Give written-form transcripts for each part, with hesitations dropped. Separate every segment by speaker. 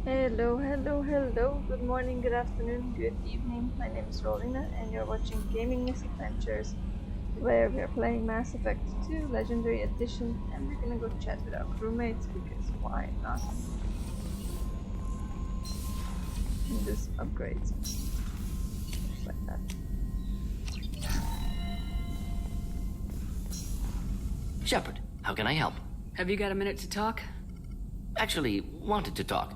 Speaker 1: Hello, hello, hello. Good morning, good afternoon, good evening. My name is Rolina, and you're watching Gaming Misadventures, where we are playing Mass Effect 2 Legendary Edition, and we're gonna go chat with our crewmates because why not? And do some upgrades. Just like that.
Speaker 2: Shepard, how can I help?
Speaker 3: Have you got a minute to talk?
Speaker 2: Actually, wanted to talk.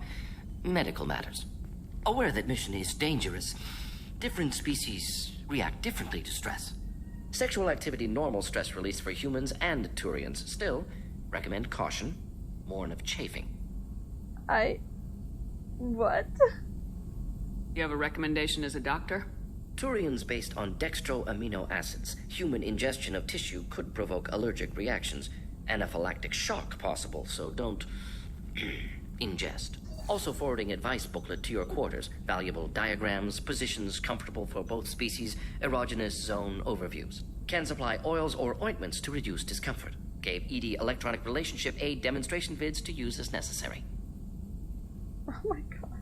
Speaker 2: Medical matters. Aware that mission is dangerous. Different species react differently to stress. Sexual activity normal stress release for humans and Turians. Still, recommend caution. Warn of chafing.
Speaker 1: What?
Speaker 3: You have a recommendation as a doctor?
Speaker 2: Turians based on dextro amino acids. Human ingestion of tissue could provoke allergic reactions. Anaphylactic shock possible, so don't ingest. Also forwarding advice booklet to your quarters. Valuable diagrams, positions comfortable for both species, erogenous zone overviews. Can supply oils or ointments to reduce discomfort. Gave ED electronic relationship aid demonstration vids to use as necessary.
Speaker 1: Oh my god.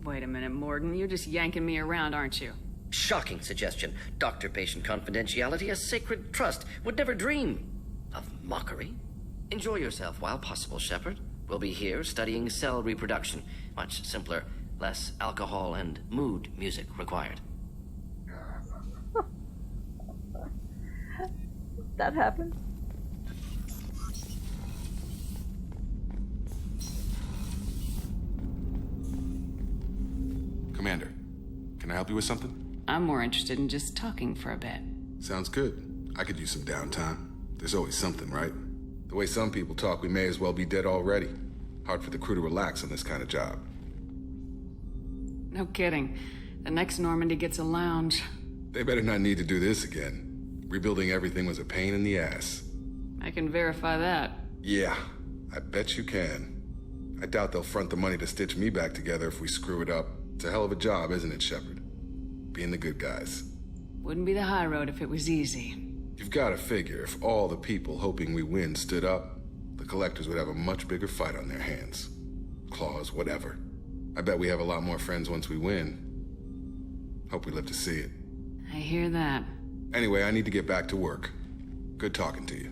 Speaker 3: Wait a minute, Morgan. You're just yanking me around, aren't you?
Speaker 2: Shocking suggestion. Doctor-patient confidentiality, a sacred trust. Would never dream of mockery. Enjoy yourself while possible, Shepard. We'll be here studying cell reproduction. Much simpler, less alcohol and mood music required.
Speaker 1: That happened?
Speaker 4: Commander, can I help you with something?
Speaker 3: I'm more interested in just talking for a bit.
Speaker 4: Sounds good. I could use some downtime. There's always something, right? The way some people talk, we may as well be dead already. Hard for the crew to relax on this kind of job.
Speaker 3: No kidding. The next Normandy gets a lounge.
Speaker 4: They better not need to do this again. Rebuilding everything was a pain in the ass.
Speaker 3: I can verify that.
Speaker 4: Yeah, I bet you can. I doubt they'll front the money to stitch me back together if we screw it up. It's a hell of a job, isn't it, Shepard? Being the good guys.
Speaker 3: Wouldn't be the high road if it was easy.
Speaker 4: You've got to figure if all the people hoping we win stood up, the Collectors would have a much bigger fight on their hands. Claws, whatever. I bet we have a lot more friends once we win. Hope we live to see it.
Speaker 3: I hear that.
Speaker 4: Anyway, I need to get back to work. Good talking to you.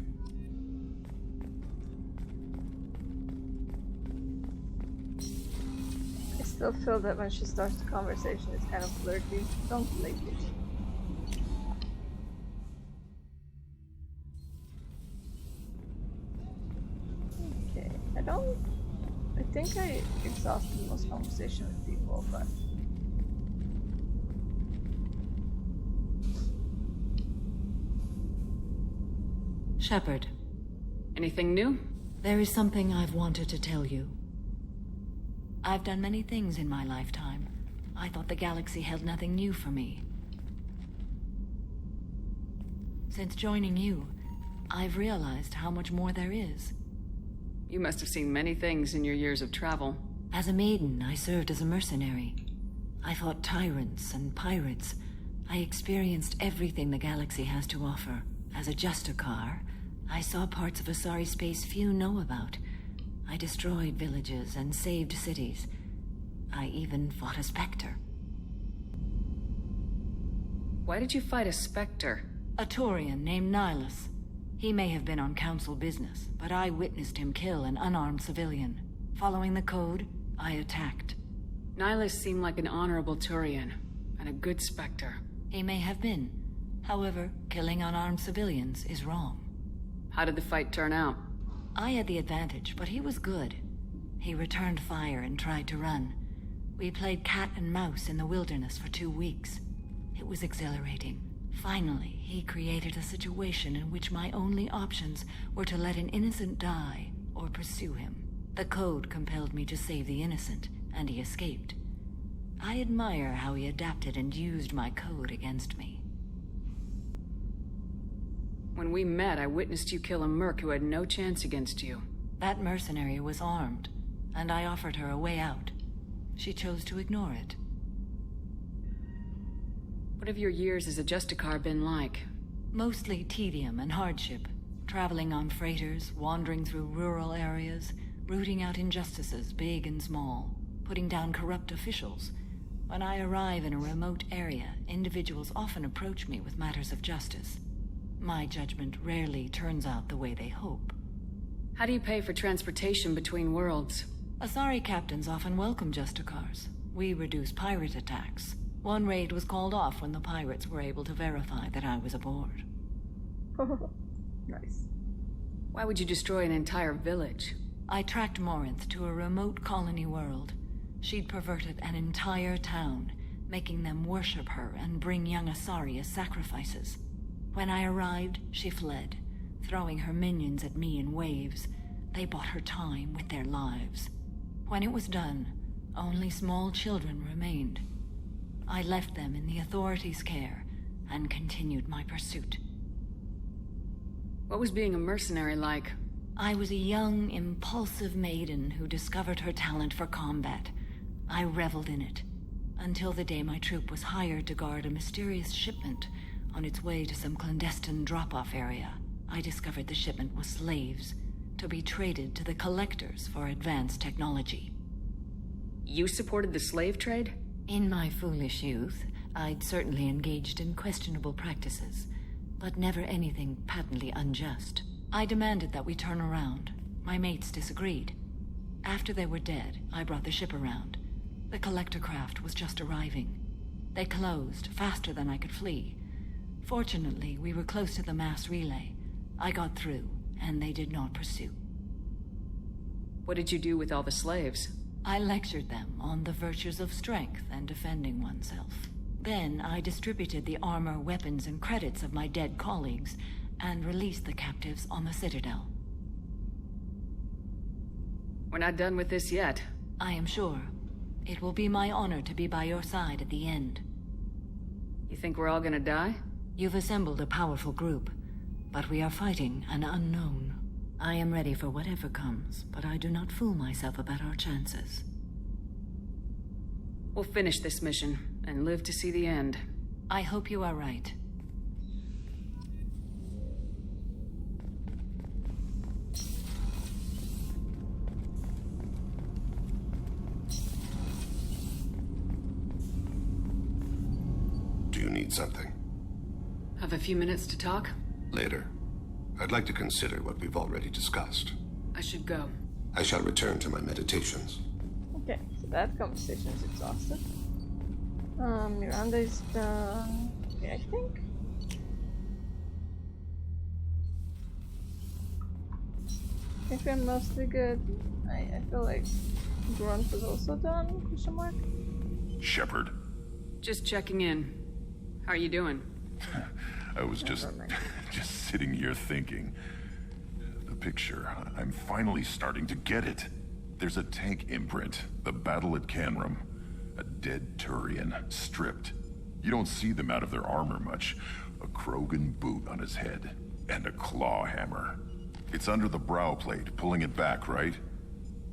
Speaker 1: I still feel that when she starts the conversation, it's kind of flirty. Don't like it. I think I exhausted most conversation with people, but...
Speaker 5: Shepard,
Speaker 3: Anything new?
Speaker 5: there is something I've wanted to tell you. I've done many things in my lifetime. I thought the galaxy held nothing new for me. Since joining you, I've realized how much more there is.
Speaker 3: You must have seen many things in your years of travel.
Speaker 5: As a maiden, I served as a mercenary. I fought tyrants and pirates. I experienced everything the galaxy has to offer. As a Justicar, I saw parts of Asari space few know about. I destroyed villages and saved cities. I even fought a Spectre.
Speaker 3: Why did you fight a Spectre?
Speaker 5: A Turian named Nihilus. He may have been on Council business, but I witnessed him kill an unarmed civilian. Following the code, I attacked.
Speaker 3: Nihilus seemed like an honorable Turian, and a good Spectre.
Speaker 5: He may have been. However, killing unarmed civilians is wrong.
Speaker 3: How did the fight turn out?
Speaker 5: I had the advantage, but he was good. He returned fire and tried to run. We played cat and mouse in the wilderness for 2 weeks. It was exhilarating. Finally, he created a situation in which my only options were to let an innocent die or pursue him. The code compelled me to save the innocent, and he escaped. I admire how he adapted and used my code against me.
Speaker 3: When we met, I witnessed you kill a merc who had no chance against you.
Speaker 5: That mercenary was armed, and I offered her a way out. She chose to ignore it.
Speaker 3: What have your years as a Justicar been like?
Speaker 5: Mostly tedium and hardship. Traveling on freighters, wandering through rural areas, rooting out injustices big and small. putting down corrupt officials. When I arrive in a remote area, individuals often approach me with matters of justice. My judgment rarely turns out the way they hope.
Speaker 3: How do you pay for transportation between worlds?
Speaker 5: Asari captains often welcome Justicars. We reduce pirate attacks. One raid was called off when the pirates were able to verify that I was aboard.
Speaker 1: Nice.
Speaker 3: Why would you destroy an entire village?
Speaker 5: I tracked Morinth to a remote colony world. She'd perverted an entire town, making them worship her and bring young Asari as sacrifices. When I arrived, she fled, throwing her minions at me in waves. They bought her time with their lives. When it was done, only small children remained. I left them in the authorities' care and continued my pursuit.
Speaker 3: What was being a mercenary like?
Speaker 5: I was a young, impulsive maiden who discovered her talent for combat. I reveled in it, until the day my troop was hired to guard a mysterious shipment on its way to some clandestine drop-off area. I discovered the shipment was slaves, to be traded to the Collectors for advanced technology.
Speaker 3: You supported the slave trade?
Speaker 5: In my foolish youth, I'd certainly engaged in questionable practices, but never anything patently unjust. I demanded that we turn around. My mates disagreed. After they were dead, I brought the ship around. The collector craft was just arriving. They closed faster than I could flee. Fortunately, we were close to the mass relay. I got through, and they did not pursue.
Speaker 3: What did you do with all the slaves?
Speaker 5: I lectured them on the virtues of strength and defending oneself. Then I distributed the armor, weapons, and credits of my dead colleagues and released the captives on the Citadel.
Speaker 3: We're not done with this yet.
Speaker 5: I am sure. It will be my honor to be by your side at the end.
Speaker 3: You think we're all gonna die?
Speaker 5: You've assembled a powerful group, but we are fighting an unknown. I am ready for whatever comes, but I do not fool myself about our chances.
Speaker 3: We'll finish this mission and live to see the end.
Speaker 5: I hope you are right.
Speaker 6: Do you need something?
Speaker 3: Have a few minutes to talk?
Speaker 6: Later. I'd like to consider what we've already discussed.
Speaker 3: I should go.
Speaker 6: I shall return to my meditations.
Speaker 1: Okay, so that conversation is exhausted. Miranda is done. Okay, I think. I think we're mostly good. I feel like Grunt was also done, question mark.
Speaker 7: Shepard.
Speaker 3: Just checking in. How are you doing?
Speaker 7: I was just sitting here thinking. The picture, I'm finally starting to get it. There's a tank imprint, the battle at Canrum. A dead Turian, stripped. You don't see them out of their armor much. A Krogan boot on his head, and a claw hammer. It's under the brow plate, pulling it back, right?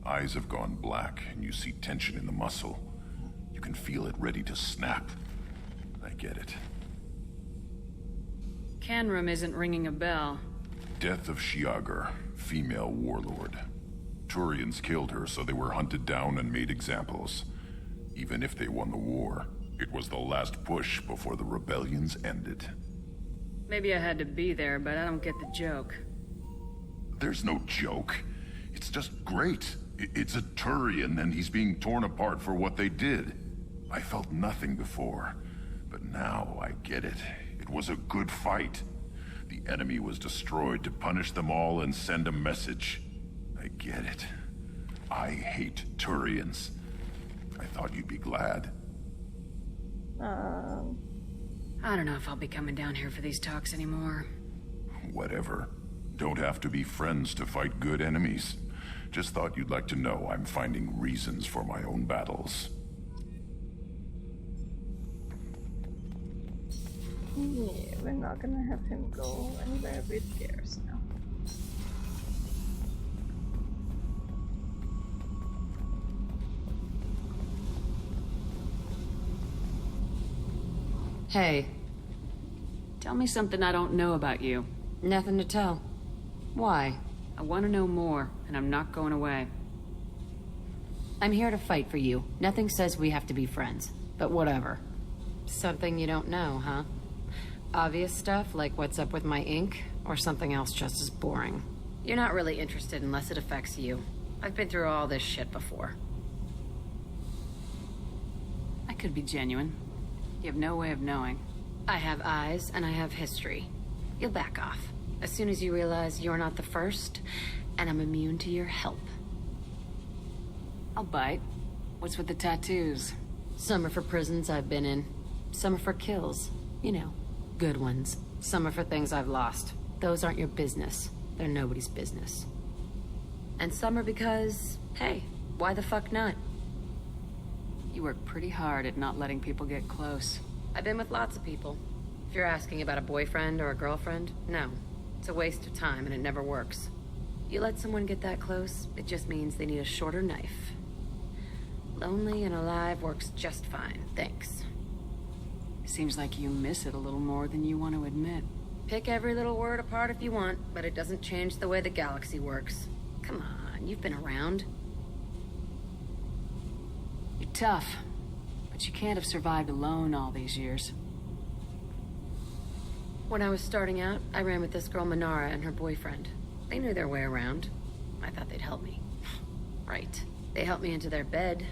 Speaker 7: Eyes have gone black, and you see tension in the muscle. You can feel it ready to snap. I get it.
Speaker 3: Canrum isn't ringing a bell.
Speaker 7: Death of Shiagar, female warlord. Turians killed her, so they were hunted down and made examples. Even if they won the war, it was the last push before the rebellions ended.
Speaker 3: Maybe I had to be there, but I don't get the joke.
Speaker 7: There's no joke. It's just great. It's a Turian, and he's being torn apart for what they did. I felt nothing before, but now I get it. It was a good fight. The enemy was destroyed to punish them all and send a message. I get it. I hate Turians. I thought you'd be glad.
Speaker 3: I don't know if I'll be coming down here for these talks anymore.
Speaker 7: Whatever. Don't have to be friends to fight good enemies. Just thought you'd like to know I'm finding reasons for my own battles.
Speaker 1: Yeah, we're not gonna have him go anywhere with Gears now.
Speaker 3: Hey. Tell me something I don't know about you.
Speaker 8: Nothing to tell. Why?
Speaker 3: I want to know more, and I'm not going away. I'm here to fight for you. Nothing says we have to be friends, but whatever. Something you don't know, huh? Obvious stuff like what's up with my ink, or something else just as boring? You're not really interested unless it affects you. I've been through all this shit before. I could be genuine. You have no way of knowing. I have eyes, and I have history. You'll back off. As soon as you realize you're not the first, and I'm immune to your help. I'll bite. What's with the tattoos? Some are for prisons I've been in. Some are for kills. You know, good ones. Some are for things I've lost. Those aren't your business. They're nobody's business. And some are because, hey, why the fuck not? You work pretty hard at not letting people get close. I've been with lots of people. If you're asking about a boyfriend or a girlfriend, no. It's a waste of time and it never works. You let someone get that close, it just means they need a shorter knife. Lonely and alive works just fine, thanks. Seems like you miss it a little more than you want to admit. Pick every little word apart if you want, but it doesn't change the way the galaxy works. Come on, you've been around. You're tough, but you can't have survived alone all these years. When I was starting out, I ran with this girl Minara and her boyfriend. They knew their way around. I thought they'd help me. Right. They helped me into their bed.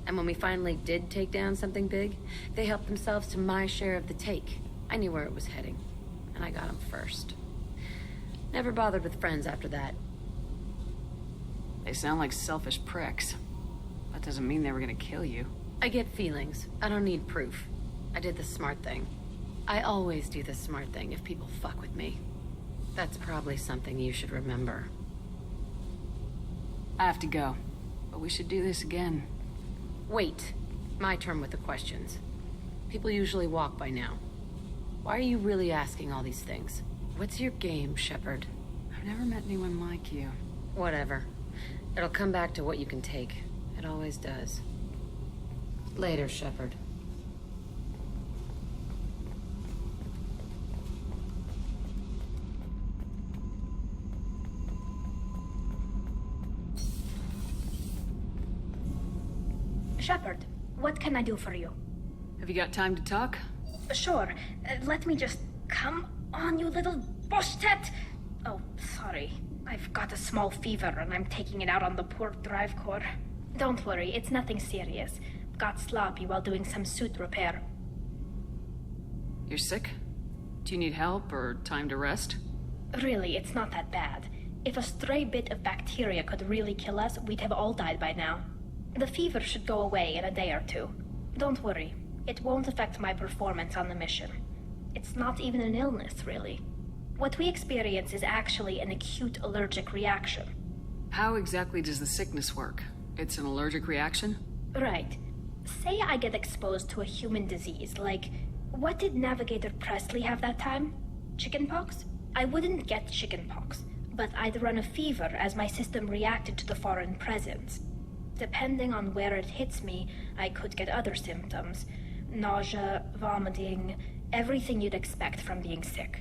Speaker 3: And when we finally did take down something big, they helped themselves to my share of the take. I knew where it was heading. And I got them first. Never bothered with friends after that. They sound like selfish pricks. That doesn't mean they were gonna kill you. I get feelings. I don't need proof. I did the smart thing. I always do the smart thing if people fuck with me. That's probably something you should remember. I have to go. But we should do this again. Wait. My turn with the questions. People usually walk by now. Why are you really asking all these things? What's your game, Shepard? I've never met anyone like you. Whatever. It'll come back to what you can take. It always does. Later, Shepard.
Speaker 8: Shepard, what can I do for you?
Speaker 3: Have you got time to talk?
Speaker 8: Sure. Let me just... Come on, you little boshtet! Oh, sorry. I've got a small fever and I'm taking it out on the poor drive core. Don't worry, it's nothing serious. Got sloppy while doing some suit repair.
Speaker 3: You're sick? Do you need help or time to rest?
Speaker 8: Really, it's not that bad. If a stray bit of bacteria could really kill us, we'd have all died by now. The fever should go away in a day or two. Don't worry. It won't affect my performance on the mission. It's not even an illness, really. What we experience is actually an acute allergic reaction.
Speaker 3: How exactly does the sickness work? It's an allergic reaction?
Speaker 8: Right. Say I get exposed to a human disease, like... What did Navigator Presley have that time? Chickenpox? I wouldn't get chickenpox, but I'd run a fever as my system reacted to the foreign presence. Depending on where it hits me, I could get other symptoms. Nausea, vomiting, everything you'd expect from being sick.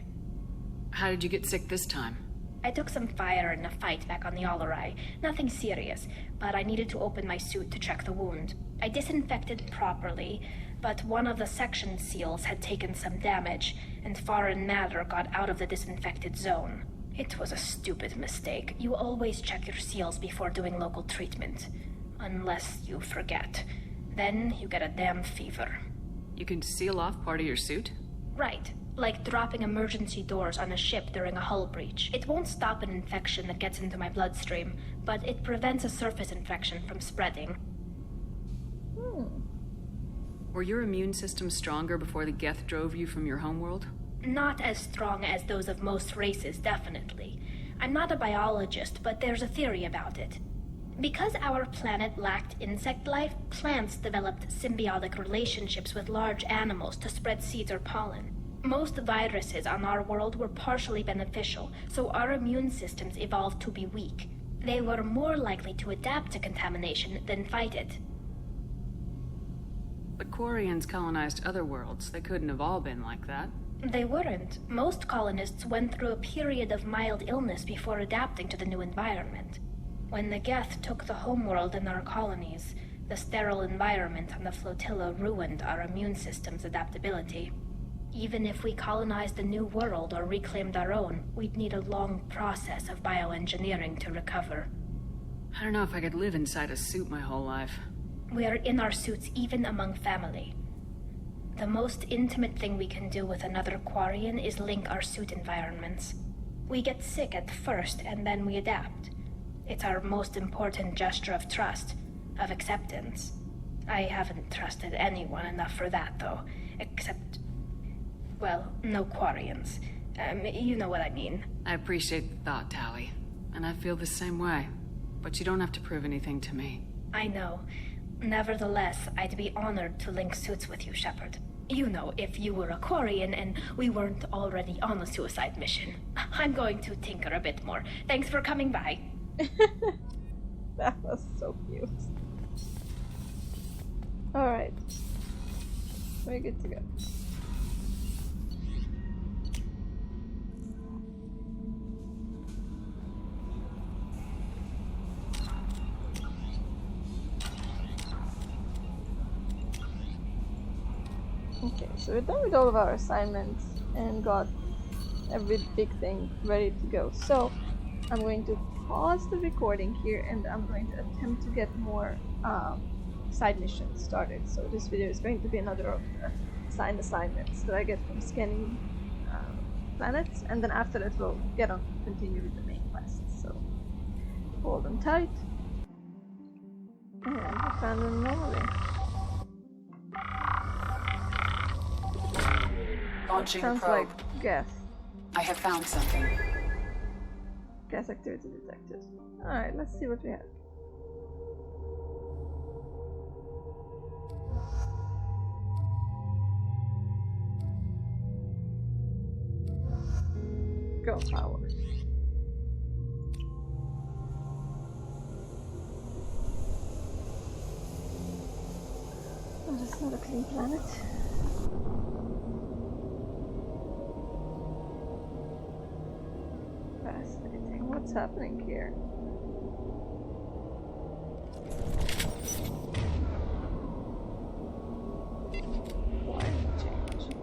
Speaker 3: How did you get sick this time?
Speaker 8: I took some fire in a fight back on the Allerai. Nothing serious, but I needed to open my suit to check the wound. I disinfected properly, but one of the section seals had taken some damage, and foreign matter got out of the disinfected zone. It was a stupid mistake. You always check your seals before doing local treatment. Unless you forget. Then you get a damn fever.
Speaker 3: You can seal off part of your suit?
Speaker 8: Right. Like dropping emergency doors on a ship during a hull breach. It won't stop an infection that gets into my bloodstream, but it prevents a surface infection from spreading.
Speaker 3: Were your immune system stronger before the Geth drove you from your homeworld?
Speaker 8: Not as strong as those of most races, definitely. I'm not a biologist, but there's a theory about it. Because our planet lacked insect life, plants developed symbiotic relationships with large animals to spread seeds or pollen. Most viruses on our world were partially beneficial, so our immune systems evolved to be weak. They were more likely to adapt to contamination than fight it.
Speaker 3: But Quarians colonized other worlds. They couldn't have all been like that.
Speaker 8: They weren't. Most colonists went through a period of mild illness before adapting to the new environment. When the Geth took the homeworld in our colonies, the sterile environment on the flotilla ruined our immune system's adaptability. Even if we colonized a new world or reclaimed our own, we'd need a long process of bioengineering to recover.
Speaker 3: I don't know if I could live inside a suit my whole life.
Speaker 8: We are in our suits even among family. The most intimate thing we can do with another Quarian is link our suit environments. We get sick at first and then we adapt. It's our most important gesture of trust, of acceptance. I haven't trusted anyone enough for that, though, except... well, no Quarians. You know what I mean.
Speaker 3: I appreciate the thought, Tali. And I feel the same way. But you don't have to prove anything to me.
Speaker 8: I know. Nevertheless, I'd be honored to link suits with you, Shepard. You know, if you were a Quarian and we weren't already on a suicide mission. I'm going to tinker a bit more. Thanks for coming by.
Speaker 1: That was so cute. Alright. We're good to go. Okay, so we're done with all of our assignments and got every big thing ready to go. So I'm going to pause the recording here and I'm going to attempt to get more side missions started. So this video is going to be another of the assigned assignments that I get from scanning planets, and then after that we'll get on continue with the main quest. So hold them tight. And I found an anomaly.
Speaker 9: Launching
Speaker 1: Sounds
Speaker 9: probe.
Speaker 1: like gas.
Speaker 9: I have found something.
Speaker 1: Gas activity detected. Alright, let's see what we have. Go power. Oh, that's not a clean planet. Fascinating. What's happening here? Climate change.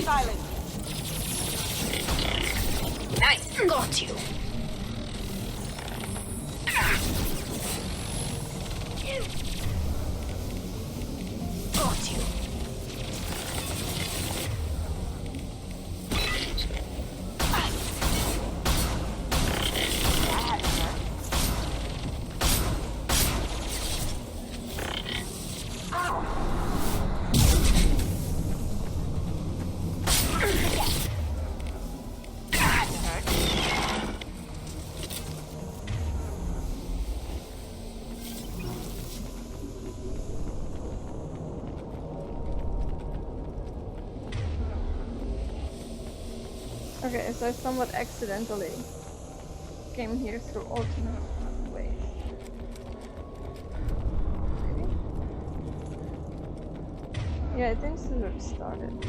Speaker 9: Silent.
Speaker 8: Nice, got you. Got you.
Speaker 1: Okay, so I somewhat accidentally came here through alternate ways. Maybe? Yeah, I think this is where it started.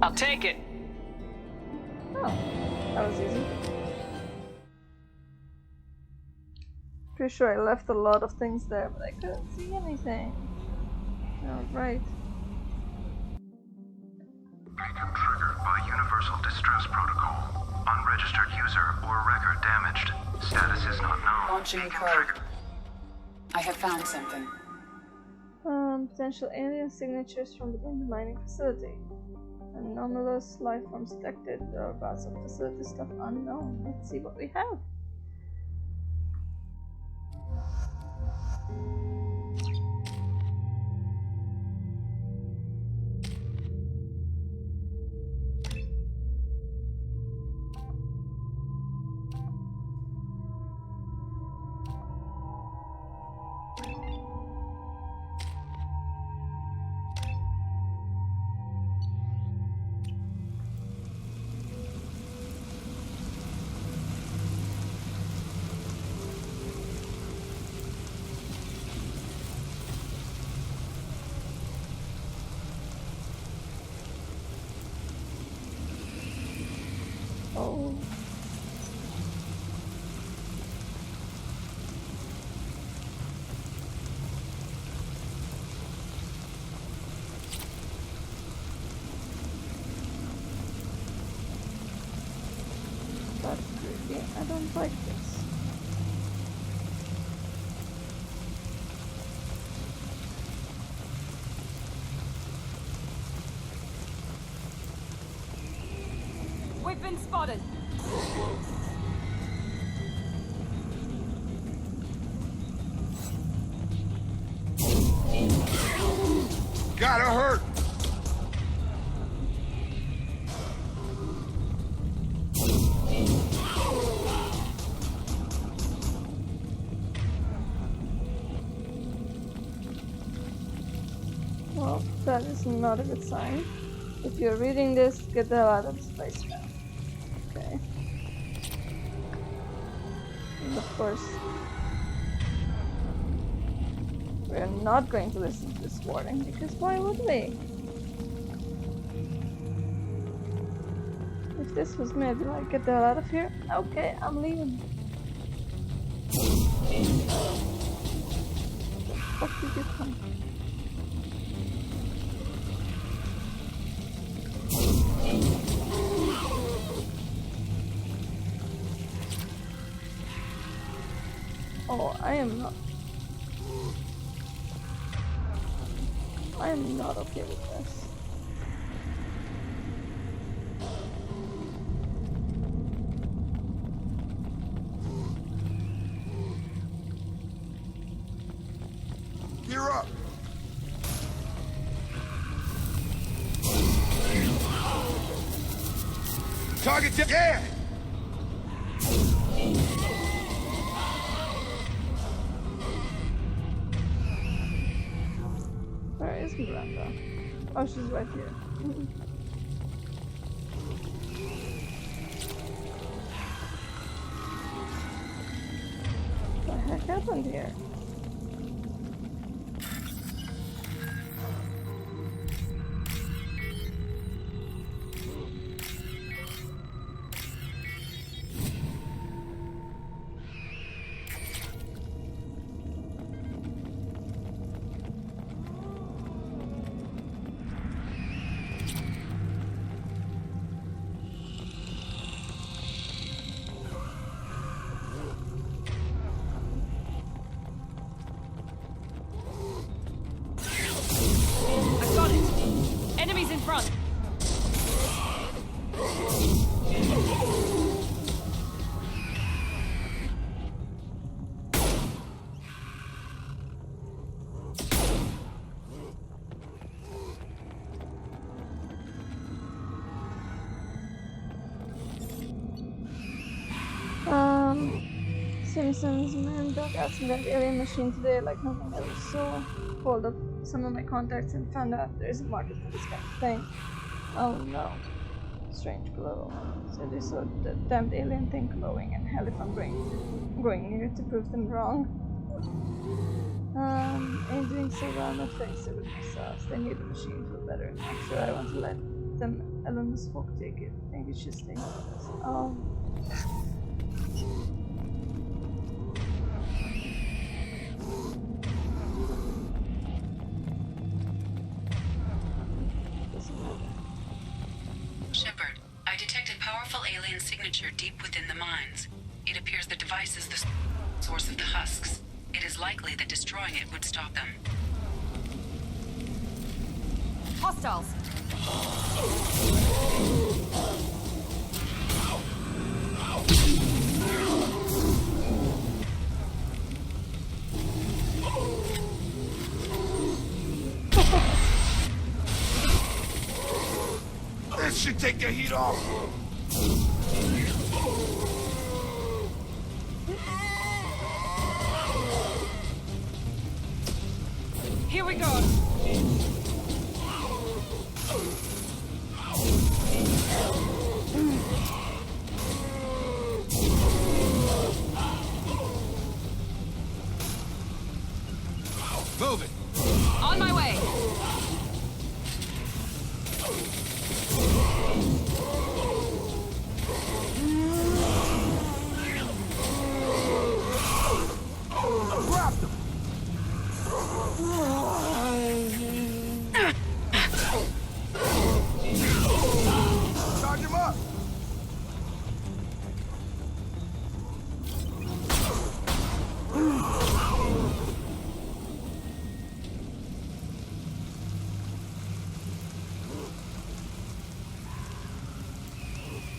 Speaker 9: I'll take it.
Speaker 1: Oh, that was easy. Pretty sure I left a lot of things there, but I couldn't see anything. Alright.
Speaker 10: Beacon triggered by Universal Distress Protocol. Unregistered user or record damaged. Status is not known.
Speaker 9: Launching probe. I have found something.
Speaker 1: Potential alien signatures from within the mining facility. Anomalous life forms detected. Whereabouts of facility stuff unknown. Let's see what we have. Oh. That's creepy. I don't like this.
Speaker 9: We've been spotted.
Speaker 4: Gotta hurt!
Speaker 1: Well, that is not a good sign. If you're reading this, get the hell out of this place now. Okay. And of course, we're not going to listen to this warning, because why would we? If this was me, I'd be like, get the hell out of here. Okay, I'm leaving. The fuck did you come? Oh, I am not okay with this.
Speaker 6: Target down. Yeah!
Speaker 1: Where is Miranda? Oh, she's right here. What the heck happened here?
Speaker 3: front.
Speaker 1: Simpsons man dog asked me that alien machine today like nothing else, so called up some of my contacts and found out there's a market for this kind of thing. Oh no. Strange glow. So they saw the damned alien thing glowing, and hell if I'm going near to prove them wrong. Ain't doing so well, not fix it with myself. They need the machine for better. Actually, I want to let them Elon's folk take it. Maybe she's thinking of this. Oh.
Speaker 9: Shepard, I detected powerful alien signature deep within the mines. It appears the device is the source of the husks. It is likely that destroying it would stop them.
Speaker 3: Hostiles!
Speaker 6: This should take the heat off.
Speaker 3: Here we go!
Speaker 6: Move it!
Speaker 3: On my way!
Speaker 6: Grab them! Charge him up!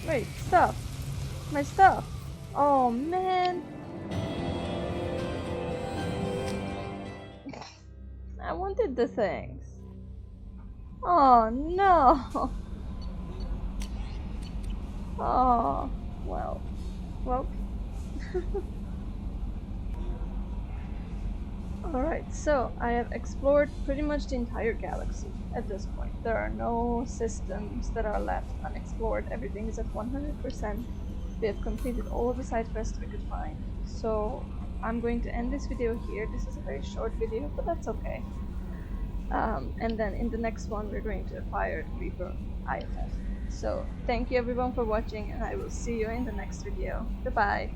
Speaker 1: Wait, stuff. My stuff. Oh man. I wanted the things. Oh no. Oh, well. Alright, so I have explored pretty much the entire galaxy at this point. There are no systems that are left unexplored. Everything is at 100%. We have completed all of the side quests we could find. So I'm going to end this video here. This is a very short video, but that's okay. And then in the next one we're going to acquire Reaper IFF. So thank you everyone for watching, and I will see you in the next video. Goodbye.